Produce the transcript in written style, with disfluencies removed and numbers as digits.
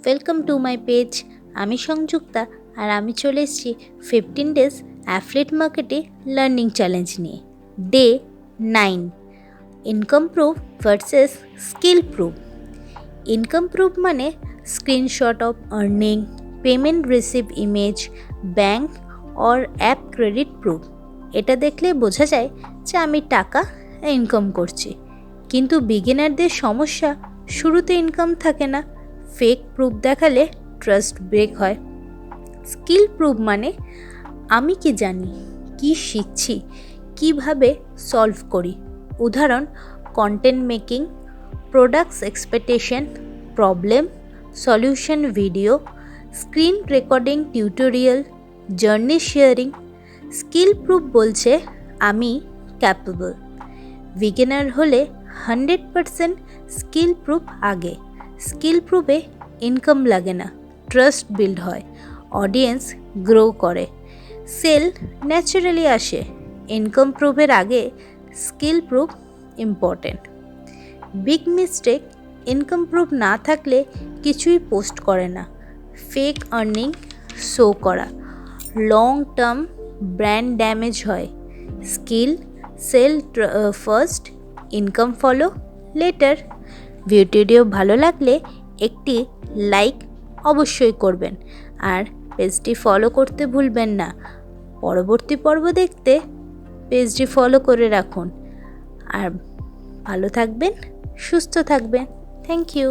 Welcome to my page. আমি সংযুক্তা আর আমি চলে এসেছি 15 ডেজ অ্যাফিলিয়েট মার্কেটে লার্নিং চ্যালেঞ্জ নিয়ে। Day 9, income proof versus skill proof. Income proof মানে screenshot of earning, payment receive image, bank or app credit proof. এটা দেখলে বোঝা যায় যে আমি টাকা ইনকাম করছি। কিন্তু বিগিনারদের সমস্যা, শুরুতে ইনকাম থাকে না, ফেক প্রুফ দেখালে ট্রাস্ট ব্রেক হয়। স্কিল প্রুফ মানে আমি কি জানি, কি শিখছি, কিভাবে সলভ করি। উদাহরণ: content making, products expectation, problem solution video, screen recording tutorial, journey sharing. Skill proof বলছে আমি ক্যাপেবল। বিগিনার হলে 100% স্কিল প্রুফ আগে। স্কিল প্রুফে ইনকাম লাগে না, ট্রাস্ট বিল্ড হয়, অডিয়েন্স গ্রো করে, সেল ন্যাচারালি আসে। ইনকাম প্রুফের আগে skill proof important. Big mistake: income proof না থাকলে কিছুই পোস্ট করে না, ফেক আর্নিং শো করা, লং টার্ম ব্র্যান্ড ড্যামেজ হয়। Skill sell first, income follow letter. Video ভালো লাগলে একটি লাইক অবশ্যই করবেন আর পেজটি ফলো করতে ভুলবেন না। পরবর্তী পর্ব দেখতে পেজটি ফলো করে রাখুন। আর ভালো থাকবেন, সুস্থ থাকবেন। Thank you.